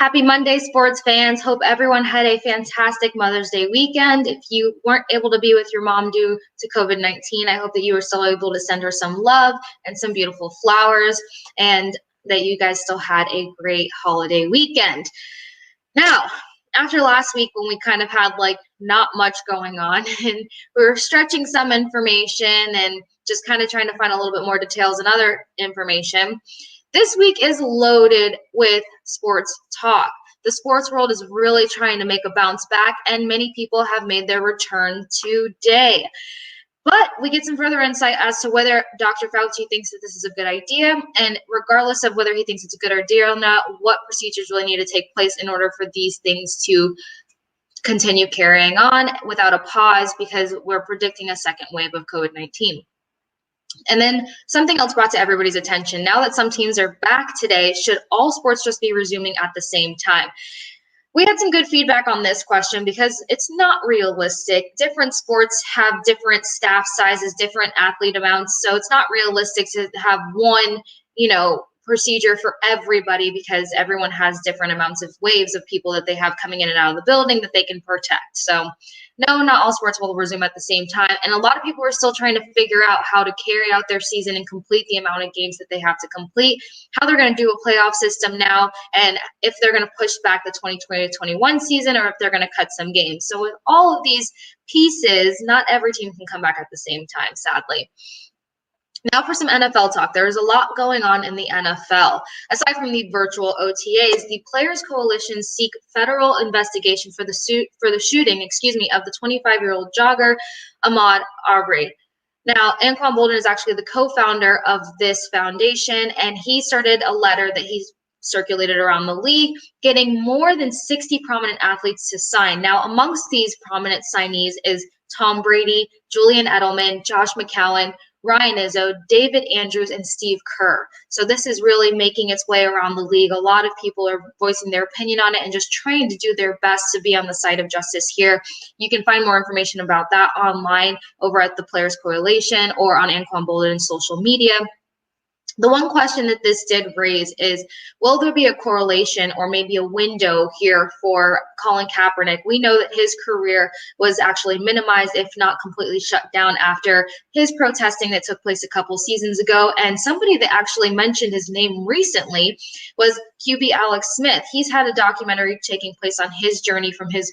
Happy Monday, sports fans. Hope everyone had a fantastic Mother's Day weekend. If you weren't able to be with your mom due to COVID-19, I hope that you were still able to send her some love and some beautiful flowers, and that you guys still had a great holiday weekend. Now, after last week when we kind of had not much going on and we were stretching some information and just kind of trying to find a little bit more details and other information, this week is loaded with sports talk. The sports world is really trying to make a bounce back, and many people have made their return today. But we get some further insight as to whether Dr. Fauci thinks that this is a good idea, and regardless of whether he thinks it's a good idea or not, what procedures really need to take place in order for these things to continue carrying on without a pause, because we're predicting a second wave of COVID-19. And then something else brought to everybody's attention. Now that some teams are back today, should all sports just be resuming at the same time? We had some good feedback on this question because it's not realistic. Different sports have different staff sizes, different athlete amounts. So it's not realistic to have one, procedure for everybody, because everyone has different amounts of waves of people that they have coming in and out of the building that they can protect. So no, not all sports will resume at the same time. And a lot of people are still trying to figure out how to carry out their season and complete the amount of games that they have to complete, how they're going to do a playoff system now, and if they're going to push back the 2020-21 season or if they're going to cut some games. So with all of these pieces, not every team can come back at the same time, sadly. Now for some NFL talk. There is a lot going on in the NFL. Aside from the virtual OTAs, the Players Coalition seek federal investigation for the shooting of the 25-year-old jogger Ahmaud Arbery. Now, Anquan Boldin is actually the co-founder of this foundation, and he started a letter that he's circulated around the league, getting more than 60 prominent athletes to sign. Now, amongst these prominent signees is Tom Brady, Julian Edelman, Josh McCown, Ryan Izzo, David Andrews, and Steve Kerr. So this is really making its way around the league. A lot of people are voicing their opinion on it and just trying to do their best to be on the side of justice here. You can find more information about that online over at the Players Coalition or on Anquan Boldin's social media. The one question that this did raise is, will there be a correlation or maybe a window here for Colin Kaepernick? We know that his career was actually minimized, if not completely shut down, after his protesting that took place a couple seasons ago. And somebody that actually mentioned his name recently was QB Alex Smith. He's had a documentary taking place on his journey from his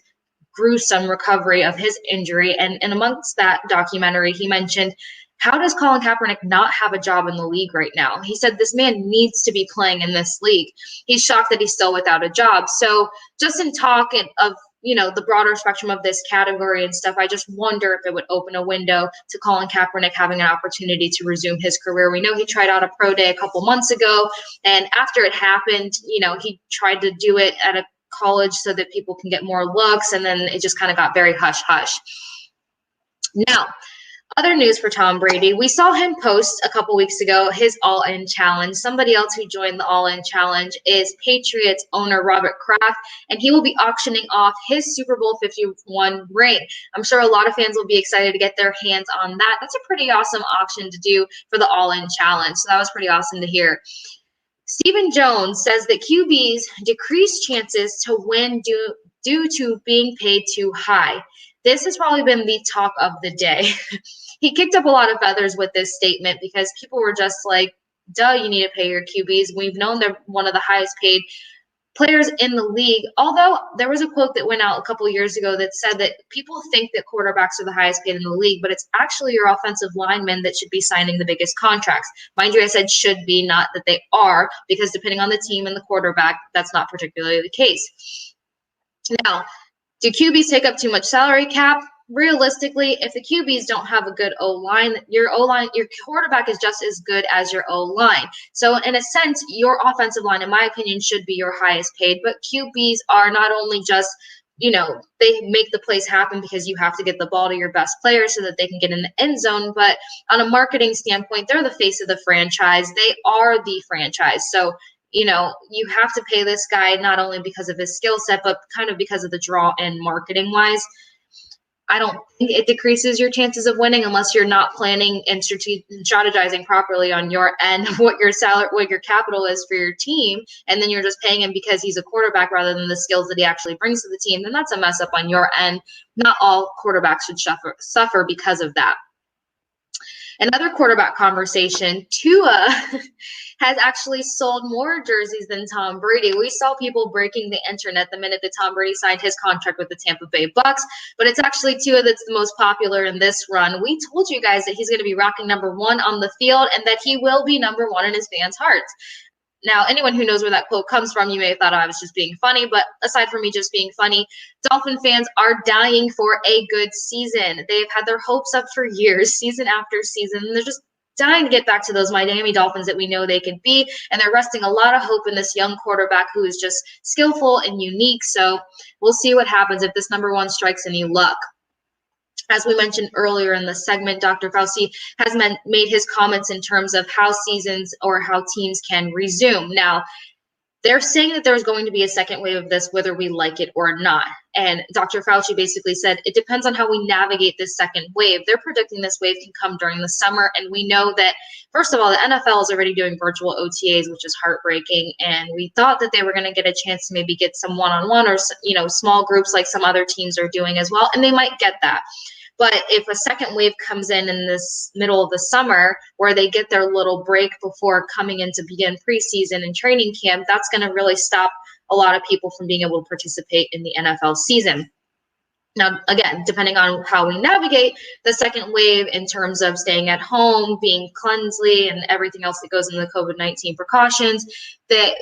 gruesome recovery of his injury. And amongst that documentary, he mentioned, how does Colin Kaepernick not have a job in the league right now? He said this man needs to be playing in this league. He's shocked that he's still without a job. So just in talk of, the broader spectrum of this category and stuff, I just wonder if it would open a window to Colin Kaepernick having an opportunity to resume his career. We know he tried out a pro day a couple months ago, and after it happened, he tried to do it at a college so that people can get more looks, and then it just kind of got very hush-hush. Now, other news for Tom Brady. We saw him post a couple weeks ago his All-In Challenge. Somebody else who joined the All-In Challenge is Patriots owner Robert Kraft, and he will be auctioning off his Super Bowl 51 ring. I'm sure a lot of fans will be excited to get their hands on that. That's a pretty awesome auction to do for the All-In Challenge, so that was pretty awesome to hear. Stephen Jones says that QBs decrease chances to win due to being paid too high. This has probably been the talk of the day. He kicked up a lot of feathers with this statement because people were just like, duh, you need to pay your QBs. We've known they're one of the highest paid players in the league. Although there was a quote that went out a couple of years ago that said that people think that quarterbacks are the highest paid in the league, but it's actually your offensive linemen that should be signing the biggest contracts. Mind you, I said should be, not that they are, because depending on the team and the quarterback, that's not particularly the case. Now, do QBs take up too much salary cap? Realistically, if the QBs don't have a good O-line, your quarterback is just as good as your O-line. So in a sense, your offensive line, in my opinion, should be your highest paid. But QBs are not only just, they make the plays happen because you have to get the ball to your best players so that they can get in the end zone. But on a marketing standpoint, they're the face of the franchise. They are the franchise. So you have to pay this guy not only because of his skill set, but kind of because of the draw and marketing wise. I don't think it decreases your chances of winning unless you're not planning and strategizing properly on your end of what your salary, what your capital is for your team, and then you're just paying him because he's a quarterback rather than the skills that he actually brings to the team. Then that's a mess up on your end. Not all quarterbacks should suffer because of that. Another quarterback conversation, Tua has actually sold more jerseys than Tom Brady. We saw people breaking the internet the minute that Tom Brady signed his contract with the Tampa Bay Bucks, but it's actually Tua that's the most popular in this run. We told you guys that he's going to be rocking number 1 on the field and that he will be number 1 in his fans' hearts. Now, anyone who knows where that quote comes from, you may have thought I was just being funny, but aside from me just being funny, Dolphin fans are dying for a good season. They've had their hopes up for years, season after season, and they're just dying to get back to those Miami Dolphins that we know they could be, and they're resting a lot of hope in this young quarterback who is just skillful and unique. So we'll see what happens if this number 1 strikes any luck. As we mentioned earlier in the segment, Dr. Fauci has made his comments in terms of how seasons or how teams can resume. Now, they're saying that there's going to be a second wave of this, whether we like it or not. And Dr. Fauci basically said it depends on how we navigate this second wave. They're predicting this wave can come during the summer. And we know that, first of all, the NFL is already doing virtual OTAs, which is heartbreaking. And we thought that they were going to get a chance to maybe get some one-on-one or, small groups like some other teams are doing as well. And they might get that. But if a second wave comes in this middle of the summer where they get their little break before coming in to begin preseason and training camp, that's going to really stop a lot of people from being able to participate in the NFL season. Now, again, depending on how we navigate the second wave in terms of staying at home, being cleansely, and everything else that goes into the COVID-19 precautions, that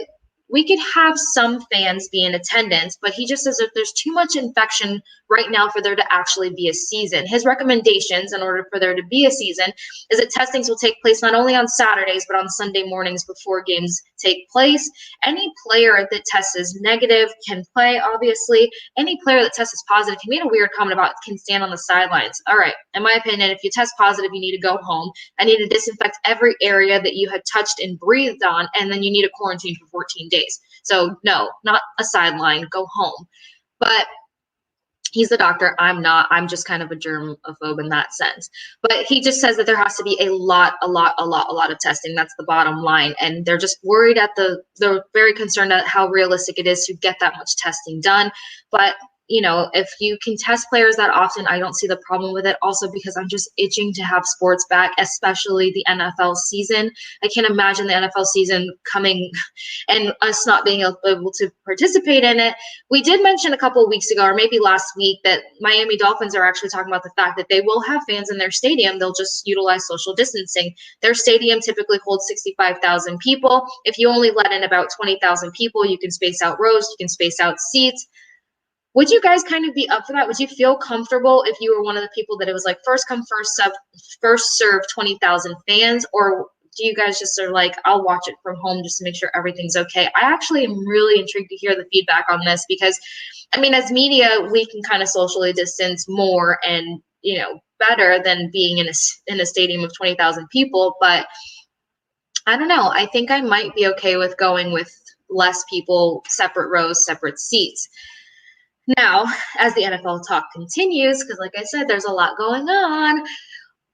we could have some fans be in attendance, but he just says that there's too much infection right now for there to actually be a season. His recommendations in order for there to be a season is that testings will take place not only on Saturdays, but on Sunday mornings before games take place. Any player that tests negative can play, obviously. Any player that tests positive, he made a weird comment about can stand on the sidelines. All right, in my opinion, if you test positive, you need to go home. I need to disinfect every area that you had touched and breathed on, and then you need a quarantine for 14 days. So no, not a sideline, go home. But he's the doctor. I'm not. I'm just kind of a germaphobe in that sense. But he just says that there has to be a lot of testing. That's the bottom line. And they're just worried they're very concerned at how realistic it is to get that much testing done. But if you can test players that often, I don't see the problem with it. Also, because I'm just itching to have sports back, especially the NFL season. I can't imagine the NFL season coming and us not being able to participate in it. We did mention a couple of weeks ago, or maybe last week, that Miami Dolphins are actually talking about the fact that they will have fans in their stadium. They'll just utilize social distancing. Their stadium typically holds 65,000 people. If you only let in about 20,000 people, you can space out rows, you can space out seats. Would you guys kind of be up for that? Would you feel comfortable if you were one of the people that it was like first come, first serve 20,000 fans? Or do you guys just are like, I'll watch it from home just to make sure everything's okay? I actually am really intrigued to hear the feedback on this because, as media, we can kind of socially distance more and, better than being in a stadium of 20,000 people. But I don't know. I think I might be okay with going with less people, separate rows, separate seats. Now, as the NFL talk continues, because like I said, there's a lot going on,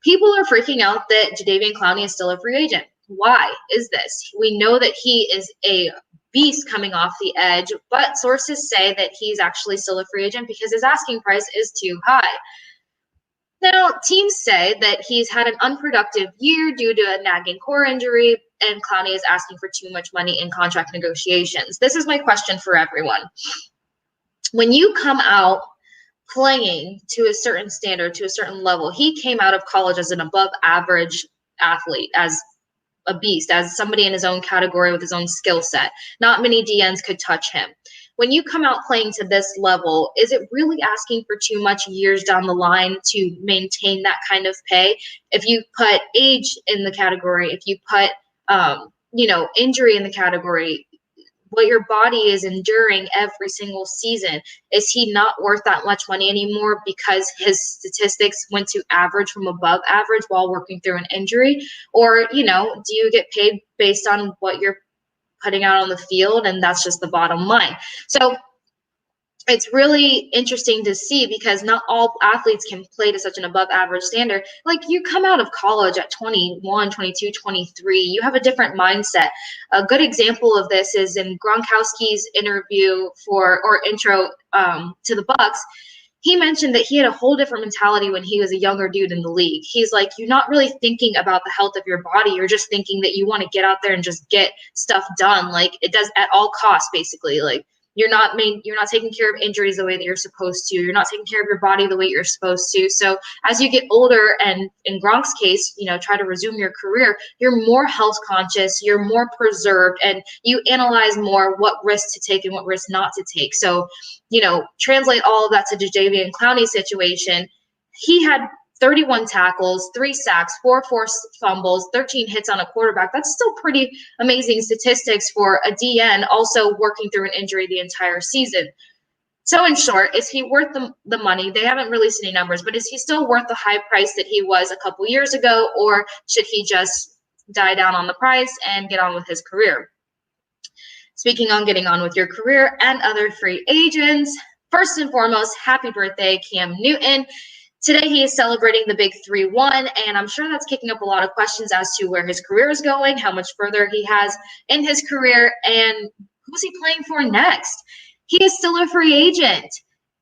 people are freaking out that Jadeveon Clowney is still a free agent. Why is this? We know that he is a beast coming off the edge, but sources say that he's actually still a free agent because his asking price is too high. Now, teams say that he's had an unproductive year due to a nagging core injury, and Clowney is asking for too much money in contract negotiations. This is my question for everyone. When you come out playing to a certain standard, to a certain level, he came out of college as an above average athlete, as a beast, as somebody in his own category with his own skill set. Not many DNs could touch him. When you come out playing to this level, is it really asking for too much years down the line to maintain that kind of pay? If you put age in the category, if you put, injury in the category, what your body is enduring every single season, is he not worth that much money anymore because his statistics went to average from above average while working through an injury? Or, do you get paid based on what you're putting out on the field? And that's just the bottom line. So it's really interesting to see because not all athletes can play to such an above average standard. Like, you come out of college at 21, 22, 23, you have a different mindset. A good example of this is in Gronkowski's interview intro to the Bucks. He mentioned that he had a whole different mentality when he was a younger dude in the league. He's like, you're not really thinking about the health of your body. You're just thinking that you want to get out there and just get stuff done. Like, it does at all costs, basically. Like, you're not taking care of injuries the way that you're supposed to. You're not taking care of your body the way you're supposed to. So as you get older, and in Gronk's case, try to resume your career, you're more health conscious, you're more preserved, and you analyze more what risks to take and what risks not to take. So, translate all of that to Jadeveon Clowney's situation. He had 31 tackles, 3 sacks, 4 forced fumbles, 13 hits on a quarterback. That's still pretty amazing statistics for a DN also working through an injury the entire season. So in short, is he worth the money? They haven't released any numbers, but is he still worth the high price that he was a couple years ago, or should he just die down on the price and get on with his career? Speaking on getting on with your career and other free agents, first and foremost, happy birthday, Cam Newton. Today he is celebrating the big 3-1, and I'm sure that's kicking up a lot of questions as to where his career is going, how much further he has in his career, and who's he playing for next? He is still a free agent.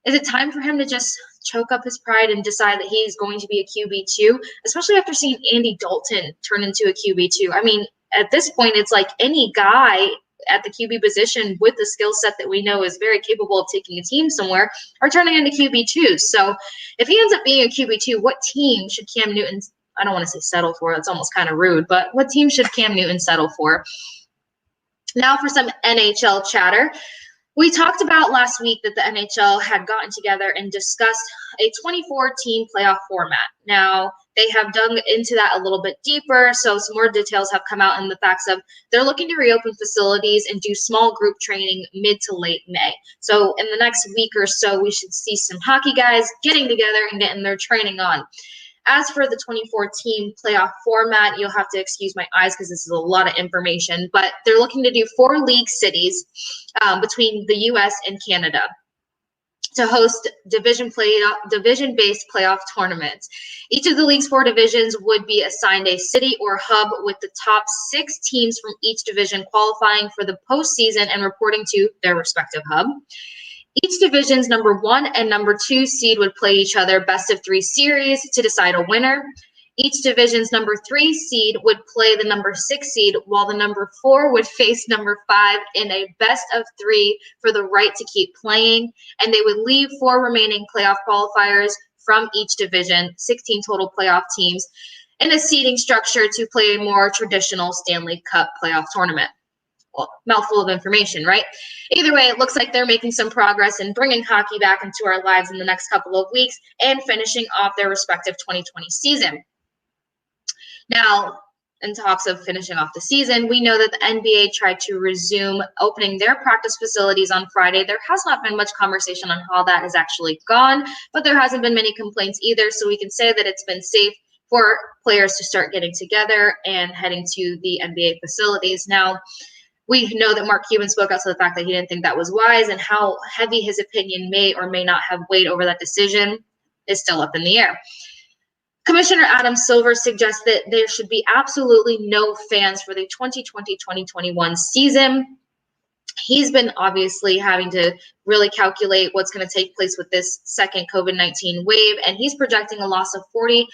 Is it time for him to just choke up his pride and decide that he's going to be a QB2, especially after seeing Andy Dalton turn into a QB2? I mean, at this point, it's like any guy at the QB position with the skill set that we know is very capable of taking a team somewhere are turning into QB2s. So if he ends up being a QB2, what team should Cam Newton, I don't want to say settle for, that's almost kind of rude, but what team should Cam Newton settle for? Now for some NHL chatter. We talked about last week that the NHL had gotten together and discussed a 24-team playoff format. Now, they have dug into that a little bit deeper, so some more details have come out in the facts of they're looking to reopen facilities and do small group training mid to late May. So in the next week or so, we should see some hockey guys getting together and getting their training on. As for the 24-team playoff format, you'll have to excuse my eyes because this is a lot of information, but they're looking to do 4 league cities between the U.S. and Canada to host division-based playoff tournaments. Each of the league's 4 divisions would be assigned a city or hub with the top 6 teams from each division qualifying for the postseason and reporting to their respective hub. Each division's number 1 and number 2 seed would play each other best of 3 series to decide a winner. Each division's number 3 seed would play the number 6 seed, while the number 4 would face number 5 in a best of 3 for the right to keep playing. And they would leave 4 remaining playoff qualifiers from each division, 16 total playoff teams, in a seeding structure to play a more traditional Stanley Cup playoff tournament. Well, mouthful of information, right? Either way, it looks like they're making some progress in bringing hockey back into our lives in the next couple of weeks and finishing off their respective 2020 season. Now, in talks of finishing off the season, we know that the NBA tried to resume opening their practice facilities on Friday. There has not been much conversation on how that has actually gone, but there hasn't been many complaints either, so we can say that it's been safe for players to start getting together and heading to the NBA facilities. Now, we know that Mark Cuban spoke out to the fact that he didn't think that was wise, and how heavy his opinion may or may not have weighed over that decision is still up in the air. Commissioner Adam Silver suggests that there should be absolutely no fans for the 2020-2021 season. He's been obviously having to really calculate what's going to take place with this second COVID-19 wave, and he's projecting a loss of 40%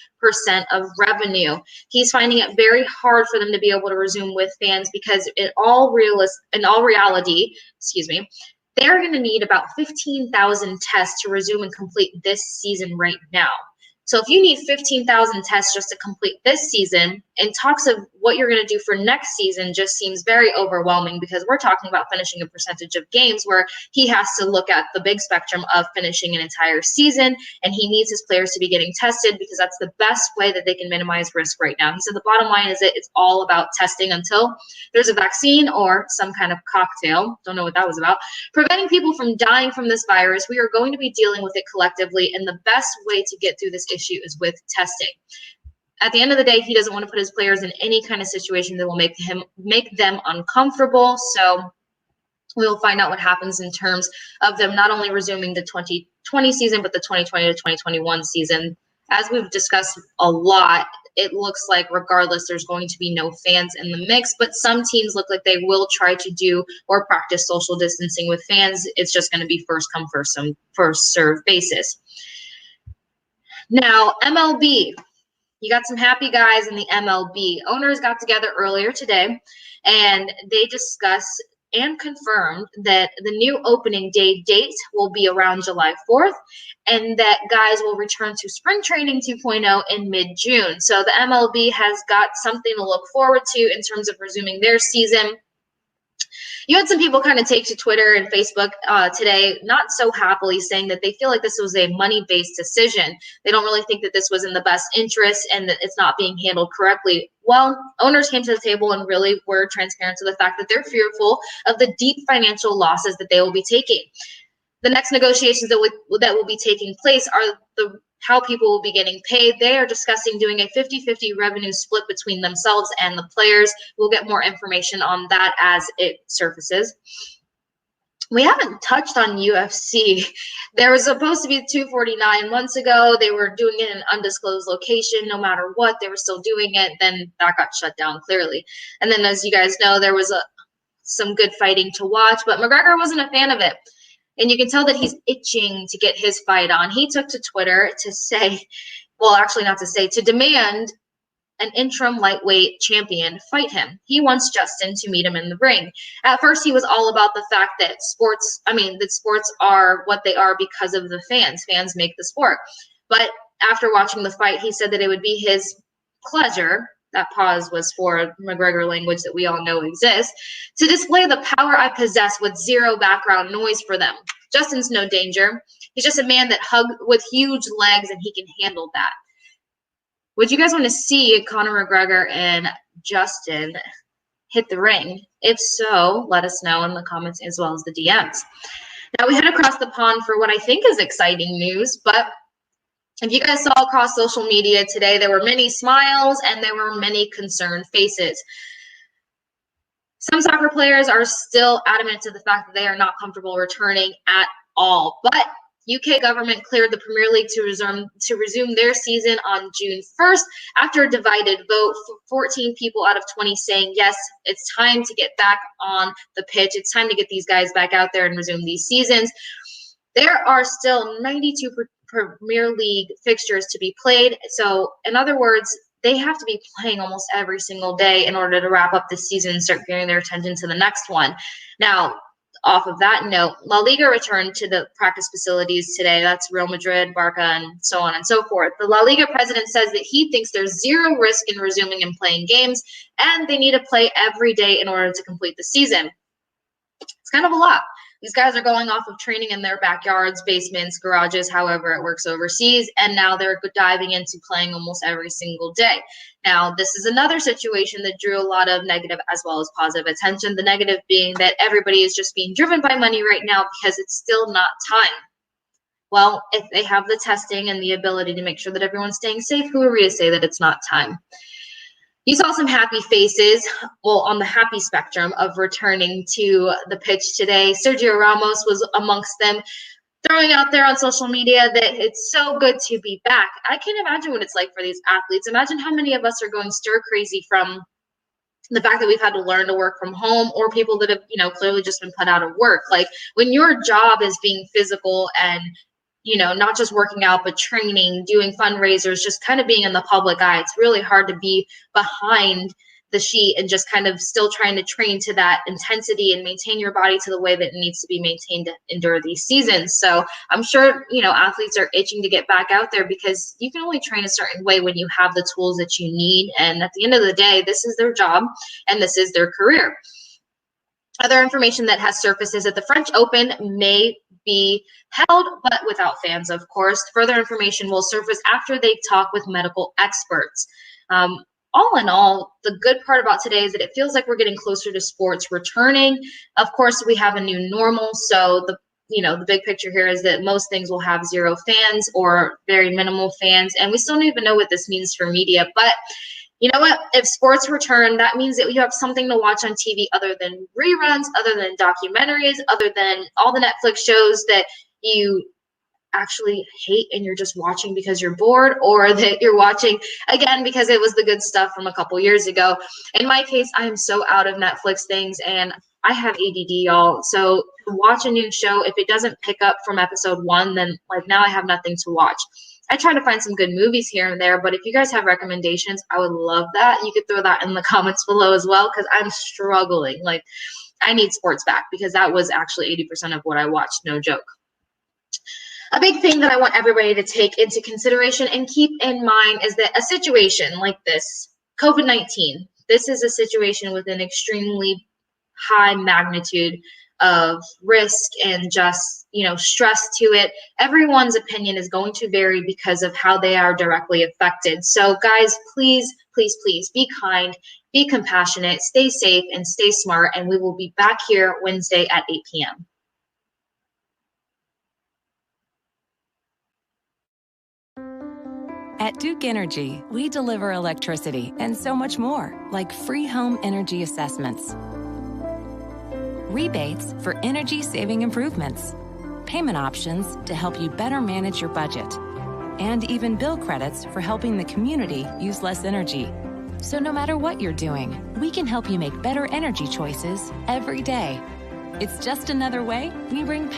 of revenue. He's finding it very hard for them to be able to resume with fans because in all reality, they're going to need about 15,000 tests to resume and complete this season right now. So if you need 15,000 tests just to complete this season, and talks of what you're going to do for next season just seems very overwhelming, because we're talking about finishing a percentage of games where he has to look at the big spectrum of finishing an entire season, and he needs his players to be getting tested because that's the best way that they can minimize risk right now. He said the bottom line is that it's all about testing until there's a vaccine or some kind of cocktail. Don't know what that was about. Preventing people from dying from this virus. We are going to be dealing with it collectively, and the best way to get through this issue is with testing. At the end of the day, he doesn't want to put his players in any kind of situation that will make them uncomfortable. So We will find out what happens in terms of them not only resuming the 2020 season, but the 2020 to 2021 season. As we've discussed a lot, it looks like regardless, there's going to be no fans in the mix, but some teams look like they will try to do or practice social distancing with fans. It's just going to be first come, first serve basis. Now, MLB. You got some happy guys in the MLB. Owners got together earlier today, and they discussed and confirmed that the new opening day date will be around July 4th, and that guys will return to spring training 2.0 in mid-June. So the MLB has got something to look forward to in terms of resuming their season. You had some people kind of take to Twitter and Facebook today, not so happily, saying that they feel like this was a money-based decision. They don't really think that this was in the best interest and that it's not being handled correctly. Well, owners came to the table and really were transparent to the fact that they're fearful of the deep financial losses that they will be taking. The next negotiations that will be taking place are how people will be getting paid. They are discussing doing a 50-50 revenue split between themselves and the players. We'll get more information on that as it surfaces. We haven't touched on UFC. There was supposed to be 249 months ago. They were doing it in an undisclosed location. No matter what, they were still doing it. Then that got shut down clearly. And then, as you guys know, there was some good fighting to watch, but McGregor wasn't a fan of it. And you can tell that he's itching to get his fight on. He took to Twitter to say, well, actually not to say, to demand an interim lightweight champion fight him. He wants Justin to meet him in the ring. At first, he was all about the fact that sports are what they are because of the fans. Fans make the sport. But after watching the fight, he said that it would be his pleasure, that pause was for McGregor language that we all know exists, to display the power I possess with zero background noise for them. Justin's no danger. He's just a man that hugs with huge legs, and he can handle that. Would you guys want to see Conor McGregor and Justin hit the ring? If so, let us know in the comments as well as the DMs. Now we head across the pond for what I think is exciting news, but if you guys saw across social media today, there were many smiles and there were many concerned faces. Some soccer players are still adamant to the fact that they are not comfortable returning at all. But UK government cleared the Premier League to resume their season on June 1st after a divided vote, 14 people out of 20 saying, yes, it's time to get back on the pitch. It's time to get these guys back out there and resume these seasons. There are still 92 Premier League fixtures to be played. So, in other words, they have to be playing almost every single day in order to wrap up the season and start getting their attention to the next one. Now, off of that note, La Liga returned to the practice facilities today. That's Real Madrid, Barca, and so on and so forth. The La Liga president says that he thinks there's zero risk in resuming and playing games, and they need to play every day in order to complete the season. It's kind of a lot. These guys are going off of training in their backyards, basements, garages, however it works overseas, and now they're diving into playing almost every single day. Now, this is another situation that drew a lot of negative as well as positive attention, the negative being that everybody is just being driven by money right now because it's still not time. Well, if they have the testing and the ability to make sure that everyone's staying safe, who are we to say that it's not time? You saw some happy faces, well, on the happy spectrum of returning to the pitch today. Sergio Ramos was amongst them, throwing out there on social media that it's so good to be back. I can't imagine what it's like for these athletes. Imagine how many of us are going stir crazy from the fact that we've had to learn to work from home, or people that have, clearly just been put out of work. Like, when your job is being physical and not just working out, but training, doing fundraisers, just kind of being in the public eye. It's really hard to be behind the sheet and just kind of still trying to train to that intensity and maintain your body to the way that it needs to be maintained to endure these seasons. So I'm sure, athletes are itching to get back out there because you can only train a certain way when you have the tools that you need. And at the end of the day, this is their job and this is their career. Other information that has surfaced is that the French Open may be held, but without fans, of course. Further information will surface after they talk with medical experts. All in all, the good part about today is that it feels like we're getting closer to sports returning. Of course, we have a new normal, so the big picture here is that most things will have zero fans or very minimal fans, and we still don't even know what this means for media, but You know what? If sports return, that means that you have something to watch on TV other than reruns, other than documentaries, other than all the Netflix shows that you actually hate and you're just watching because you're bored, or that you're watching again because it was the good stuff from a couple years ago. In my case, I am so out of Netflix things, and I have ADD, y'all. So to watch a new show, if it doesn't pick up from episode 1, then like now I have nothing to watch. I try to find some good movies here and there, but if you guys have recommendations, I would love that. You could throw that in the comments below as well, because I'm struggling. Like, I need sports back, because that was actually 80% of what I watched, no joke. A big thing that I want everybody to take into consideration and keep in mind is that a situation like this, COVID-19, this is a situation with an extremely high magnitude of risk and just, stress to it. Everyone's opinion is going to vary because of how they are directly affected. So guys, please, please, please be kind, be compassionate, stay safe, and stay smart. And we will be back here Wednesday at 8 p.m. At Duke Energy, we deliver electricity and so much more, like free home energy assessments, rebates for energy-saving improvements, payment options to help you better manage your budget, and even bill credits for helping the community use less energy. So no matter what you're doing, we can help you make better energy choices every day. It's just another way we bring power